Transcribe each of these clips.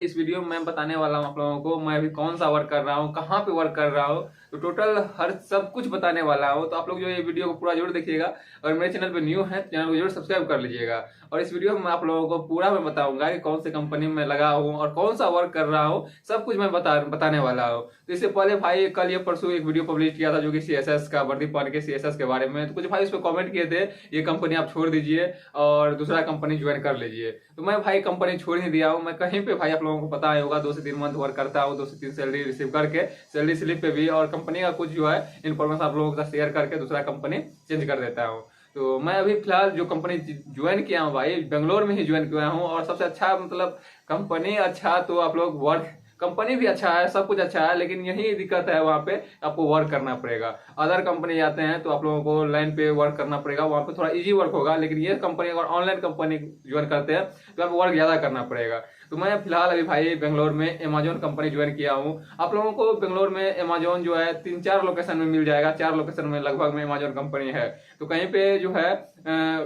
इस वीडियो में मैं बताने वाला हूँ आप लोगों को मैं अभी कौन सा वर्क कर रहा हूँ, कहाँ पे वर्क कर रहा हूँ, तो टोटल हर सब कुछ बताने वाला हूँ। तो आप लोग जो ये वीडियो को पूरा जरूर देखिएगा। और मेरे चैनल पे न्यू है, चैनल को जरूर सब्सक्राइब कर लीजिएगा। और इस वीडियो में मैं आप लोगों को पूरा मैं बताऊंगा कि कौन सी कंपनी में लगा हूँ और कौन सा वर्क कर रहा हूँ, सब कुछ मैं बताने वाला हूँ। तो इससे पहले भाई कल या परसों एक वीडियो पब्लिश किया था जो कि सीएसएस का, वर्दी पान के सीएसएस के बारे में। तो कुछ भाई उस पर कॉमेंट किए थे ये कंपनी आप छोड़ दीजिए और दूसरा कंपनी ज्वाइन कर लीजिए। तो मैं भाई कंपनी छोड़ ही दिया हूँ। मैं कहीं पे भाई आप लोगों को पता ही होगा 2 से 3 मंथ वर्क करता हूँ, 2 से 3 सैलरी रिसीव करके सैलरी स्लिप पे भी, और कंपनी का कुछ जो है इन्फॉर्मेशन आप लोगों के साथ शेयर करके दूसरा कंपनी चेंज कर देता हूँ। तो मैं अभी फिलहाल जो कंपनी ज्वाइन किया हूँ भाई बेंगलोर में ही ज्वाइन किया हूँ। और सबसे अच्छा मतलब कंपनी अच्छा, तो आप लोग वर्क कंपनी भी अच्छा है, सब कुछ अच्छा है, लेकिन यही दिक्कत है वहाँ पे आपको वर्क करना पड़ेगा। अदर कंपनी जाते हैं तो आप लोगों को लाइन पे वर्क करना पड़ेगा, वहाँ पे थोड़ा इजी वर्क होगा। लेकिन ये कंपनी अगर ऑनलाइन कंपनी ज्वाइन करते हैं तो आपको वर्क ज्यादा करना पड़ेगा। तो मैं फिलहाल अभी भाई बेंगलोर में अमेजोन कंपनी ज्वाइन किया हूँ। आप लोगों को बेंगलोर में अमेजोन जो है 3-4 लोकेशन में मिल जाएगा, 4 लोकेशन में लगभग में अमेजोन कंपनी है। तो कहीं पे जो है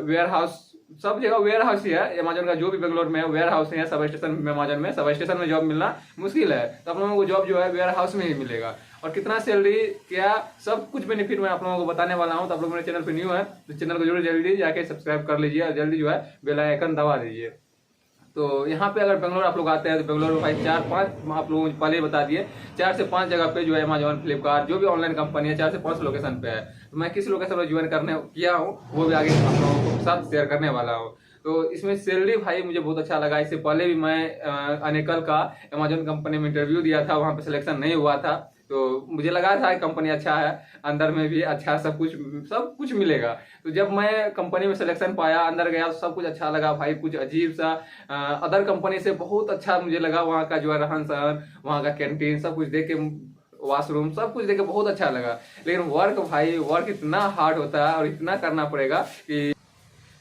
वेयर हाउस, सब जगह वेयर हाउस ही है अमेजोन का, जो भी बेंगलोर में है वेयर हाउस है। सब स्टेशन में अमेजोन में सब स्टेशन में जॉब मिलना मुश्किल है, तो आप लोगों को जॉब जो है वेयर हाउस में ही मिलेगा। और कितना सैलरी क्या सब कुछ बेनिफिट मैं आप लोगों को बताने वाला हूँ। तो आप लोग मेरे चैनल पे न्यू है तो चैनल को जरूर जल्दी जाके सब्सक्राइब कर लीजिए और जल्दी जो है बेल आइकन दबा दीजिए। तो यहाँ पे अगर बेंगलोर आप लोग आते हैं तो बेंगलोर में भाई 4-5 आप लोगों को पहले ही बता दिए, 4 से 5 जगह पे जो है अमेजोन, फ्लिपकार्ट, जो भी ऑनलाइन कंपनी है 4 से 5 लोकेशन पे है। तो मैं किस लोकेशन पर ज्वाइन करने किया हूँ वो भी आगे आप लोगों के साथ शेयर करने वाला हूँ। तो इसमें सैलरी भाई मुझे बहुत अच्छा लगा। इससे पहले भी मैं अनेकल का अमेजोन कंपनी में इंटरव्यू दिया था, वहां पे सिलेक्शन नहीं हुआ था। तो मुझे लगा था कंपनी अच्छा है, अंदर में भी अच्छा सब कुछ मिलेगा। तो जब मैं कंपनी में सिलेक्शन पाया, अंदर गया तो सब कुछ अच्छा लगा भाई। कुछ अजीब सा अदर कंपनी से बहुत अच्छा मुझे लगा। वहाँ का जो है रहन सहन, वहाँ का कैंटीन, सब कुछ देख के, वॉशरूम, सब कुछ देख के बहुत अच्छा लगा। लेकिन वर्क भाई वर्क इतना हार्ड होता है और इतना करना पड़ेगा कि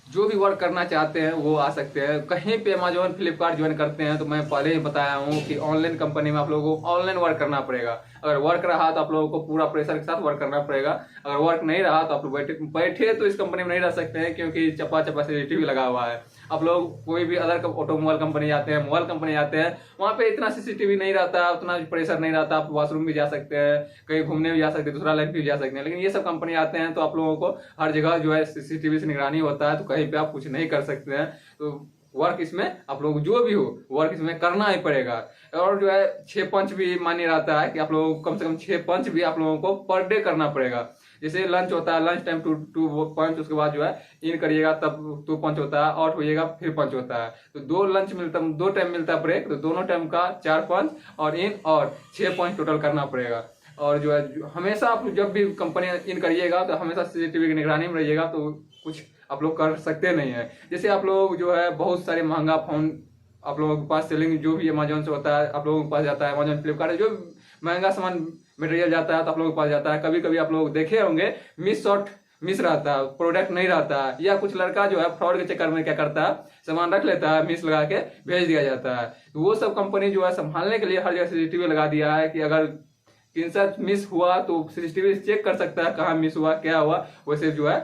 जो भी वर्क करना चाहते हैं वो आ सकते हैं। कहीं पे अमेजोन, फ्लिपकार्ट ज्वाइन करते हैं तो मैं पहले ही बताया हूँ कि ऑनलाइन कंपनी में आप लोगों को ऑनलाइन वर्क करना पड़ेगा। अगर वर्क रहा तो आप लोगों को पूरा प्रेशर के साथ वर्क करना पड़ेगा। अगर वर्क नहीं रहा तो आप लोग बैठे तो इस कंपनी में नहीं रह सकते हैं, क्योंकि चप्पा चप्पा सीसीटीवी लगा हुआ है। आप लोग कोई भी अदर ऑटोमोबाइल कंपनी जाते हैं, मोबाइल कंपनी जाते हैं, वहाँ पे इतना सीसीटीवी नहीं रहता, उतना प्रेशर नहीं रहता। आप वॉशरूम भी जा सकते हैं, कहीं घूमने भी जा सकते हैं, दूसरा लाइन भी जा सकते हैं। लेकिन ये सब कंपनी आते हैं तो आप लोगों को हर जगह जो है सीसीटीवी से निगरानी होता है, तो कहीं पे आप कुछ नहीं कर सकते हैं। तो वर्क इसमें आप लोग जो भी हो वर्क इसमें करना ही पड़ेगा। और जो है 6 पंच भी मान्य रहता है कि आप लोगों को कम से कम 6 पंच भी आप लोगों को पर डे करना पड़ेगा। जैसे लंच होता है, लंच टाइम 2 पंच, उसके बाद जो है इन करिएगा तब 2 पंच होता है, आउट होइएगा फिर पंच होता है। तो 2 लंच मिलता, 2 टाइम मिलता है ब्रेक, तो दोनों टाइम का 4 पंच और इन और 6 पंच टोटल करना पड़ेगा। और जो है हमेशा आप जब भी कंपनी इन करिएगा तो हमेशा सीसीटीवी की निगरानी में रहिएगा, तो कुछ आप लोग कर सकते नहीं है। जैसे आप लोग जो है बहुत सारे महंगा फोन आप लोगों के पास सेलिंग जो भी अमेजोन से होता है आप लोगों के पास जाता है, अमेजोन, फ्लिपकार्ट, जो महंगा सामान मटेरियल जाता है तो आप लोगों के पास जाता है। कभी कभी आप लोग देखे होंगे मिस रहता है, प्रोडक्ट नहीं रहता है, या कुछ लड़का जो है फ्रॉड के चक्कर में क्या करता है सामान रख लेता है, मिस लगा के भेज दिया जाता है। तो वो सब कंपनी जो है संभालने के लिए हर जगह सीसीटीवी लगा दिया है कि अगर किसी मिस हुआ तो सीसीटीवी चेक कर सकता है कहाँ मिस हुआ, क्या हुआ। वैसे जो है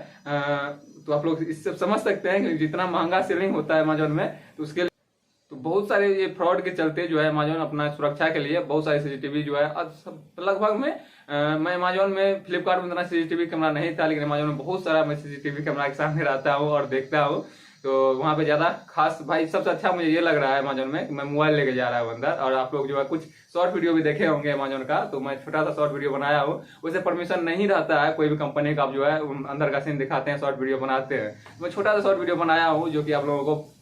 तो आप लोग इससे समझ सकते हैं कि जितना महंगा सेलिंग होता है अमेजोन में, तो उसके लिए तो बहुत सारे ये फ्रॉड के चलते जो है अमेजोन अपना सुरक्षा के लिए बहुत सारे सीसीटीवी जो है लगभग में मैं अमेजोन में, फ्लिपकार्ट में इतना सीसीटीवी कैमरा नहीं था, लेकिन अमेजोन में बहुत सारा मैं सीसीटीवी कैमरा के सामने रहता हूँ और देखता हूँ। तो वहाँ पे ज्यादा खास भाई सबसे अच्छा मुझे ये लग रहा है अमेजोन में कि मैं मोबाइल लेके जा रहा हूँ अंदर। और आप लोग जो है कुछ शॉर्ट वीडियो भी देखे होंगे अमेजोन का, तो मैं छोटा सा शॉर्ट वीडियो बनाया हूँ। वैसे परमिशन नहीं रहता है कोई भी कंपनी का, आप जो है अंदर का सीन दिखाते हैं, शॉर्ट वीडियो बनाते हैं। तो मैं छोटा सा शॉर्ट वीडियो बनाया हूँ जो कि आप लोगों को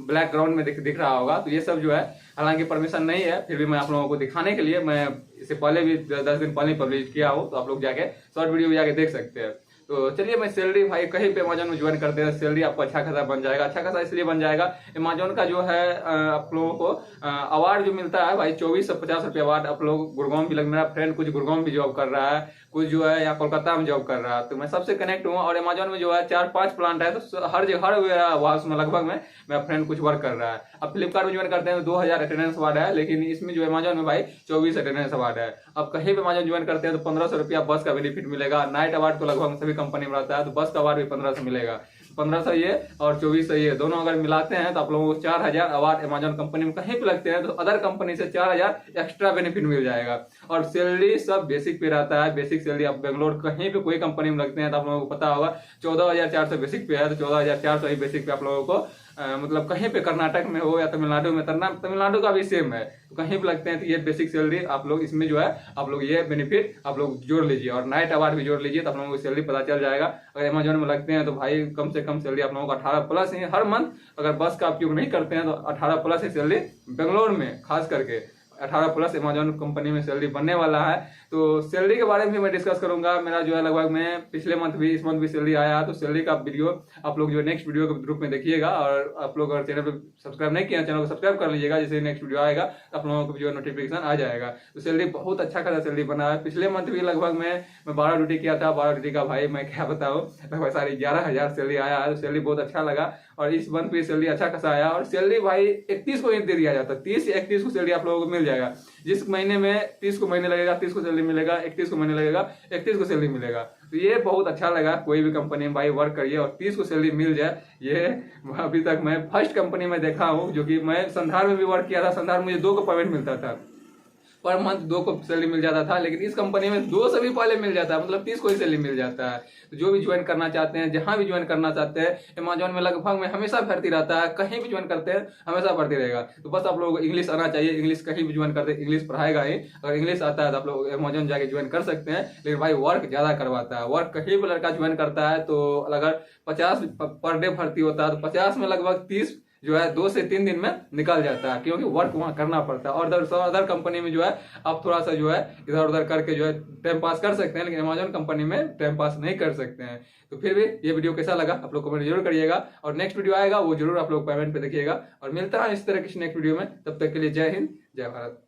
ब्लैक ग्राउंड में दिख रहा होगा। तो ये सब जो है हालांकि परमिशन नहीं है, फिर भी मैं आप लोगों को दिखाने के लिए मैं इससे पहले भी 10 दिन पहले पब्लिश किया हूँ, तो आप लोग जाके शॉर्ट वीडियो भी जाके देख सकते हैं। तो चलिए मैं सैलरी भाई कहीं पे अमेजोन में ज्वाइन करते हैं, सैलरी आपको अच्छा खासा बन जाएगा। अच्छा खासा इसलिए बन जाएगा, अमेजोन का जो है आप लोगों को अवार्ड जो मिलता है भाई 2450 रुपये अवार्ड। आप लोग गुड़गांव भी मेरा फ्रेंड कुछ गुड़गांव भी जॉब कर रहा है, कुछ जो है यहाँ कोलकाता में जॉब कर रहा है। तो मैं सबसे कनेक्ट हूँ। और अमेजोन में जो है 4-5 प्लांट है, तो हर जगह हर में लगभग में मेरा फ्रेंड कुछ वर्क कर रहा है। अब फ्लिपकार्ट में ज्वाइन करते हैं 2000 अटेंडेंस अवार्ड है, लेकिन इसमें जो अमेजोन में भाई 24 अटेंडेंस अवार्ड है। अब कहीं पे अमेजोन ज्वाइन करते हैं तो 1500 रुपया बस का बेनिफिट मिलेगा। नाइट अवार्ड तो लगभग सभी कंपनी में रहता है, तो बस का अवार्ड भी 1500 मिलेगा। 1500 ये और 2400 ये दोनों अगर मिलाते हैं तो आप लोगों को 4000 अवार्ड अमेजोन कंपनी में कहीं पे लगते हैं तो अदर कंपनी से 4000 एक्स्ट्रा बेनिफिट मिल जाएगा। और सैलरी सब बेसिक पे रहता है। बेसिक सैलरी आप बेंगलोर कहीं पे कोई कंपनी में लगते हैं तो आप लोगों को पता होगा 14,400 बेसिक पे है, तो 14,400 ही बेसिक पे आप लोगों को मतलब कहीं पे कर्नाटक में हो या तमिलनाडु में, तमिलनाडु का भी सेम है, तो कहीं पे लगते हैं तो ये बेसिक सैलरी आप लोग इसमें जो है आप लोग ये बेनिफिट आप लोग जोड़ लीजिए और नाइट अवार्ड भी जोड़ लीजिए तो आप लोगों को सैलरी पता चल जाएगा। अगर अमेजोन में लगते हैं तो भाई कम से कम सैलरी आप लोगों को 18 प्लस ही हर मंथ, अगर बस का उपयोग नहीं करते हैं तो 18 प्लस ही सैलरी बेंगलोर में खास करके 18 प्लस अमेजोन कंपनी में सैलरी बनने वाला है। तो सैलरी के बारे में भी मैं डिस्कस करूंगा। मेरा जो है लगभग मैं पिछले मंथ भी इस मंथ भी सैलरी आया, तो सैलरी का वीडियो आप लोग जो नेक्स्ट वीडियो के रूप में देखिएगा। और आप लोग अगर चैनल पे सब्सक्राइब नहीं किया चैनल को सब्सक्राइब कर लीजिएगा, जैसे नेक्स्ट वीडियो आएगा तो आप लोगों को जो नोटिफिकेशन आ जाएगा। तो सैलरी बहुत अच्छा खासा सैलरी बना है। पिछले मंथ भी लगभग मैं 12 ड्यूटी किया था, 12 ड्यूटी का भाई मैं क्या बताऊँ लगभग 11,500 सैलरी आया है। तो सैलरी बहुत अच्छा लगा और इस मंथ भी सैलरी अच्छा खासा आया। और सैलरी भाई 31 को दे दिया जाता है, 30 से 31 को सैलरी आप लोगों को मिल जाएगा। जिस महीने में 30 को महीने लगेगा 30 को सैलरी मिलेगा, 31 को महीने लगेगा 31 को सैलरी मिलेगा। तो ये बहुत अच्छा लगा। कोई भी कंपनी में भाई वर्क करिए और 30 को सैलरी मिल जाए, ये अभी तक मैं फर्स्ट कंपनी में देखा हूँ। जो कि मैं संधार में भी वर्क किया था, संधार मुझे 2 को पेमेंट मिलता था पर मंथ, 2 को सैलरी मिल जाता था, लेकिन इस कंपनी में 2 से भी पहले मिल जाता है, मतलब 30 को ही सैलरी मिल जाता है। तो जो भी ज्वाइन करना चाहते हैं, जहां भी ज्वाइन करना चाहते हैं, अमेजोन में लगभग में हमेशा भर्ती रहता है, कहीं भी ज्वाइन करते हैं हमेशा भर्ती रहेगा। तो बस आप लोगों को इंग्लिश आना चाहिए, इंग्लिश कहीं भी ज्वाइन करते हैं इंग्लिश पढ़ाएगा ही। अगर इंग्लिश आता है तो आप लोग अमेजोन जाके ज्वाइन कर सकते हैं। लेकिन भाई वर्क ज्यादा करवाता है, वर्क कहीं भी लड़का ज्वाइन करता है तो अगर 50 पर डे भर्ती होता है तो 50 में लगभग 30 जो है 2 से 3 दिन में निकल जाता है, क्योंकि वर्क वहां करना पड़ता है। और अदर कंपनी में जो है आप थोड़ा सा जो है इधर उधर करके जो है टाइम पास कर सकते हैं, लेकिन अमेजोन कंपनी में टाइम पास नहीं कर सकते हैं। तो फिर भी ये वीडियो कैसा लगा आप लोग कमेंट जरूर करिएगा और नेक्स्ट वीडियो आएगा वो जरूर आप लोग पेमेंट पे देखिएगा। और मिलता है इस तरह की नेक्स्ट वीडियो में, तब तक के लिए जय हिंद जय भारत।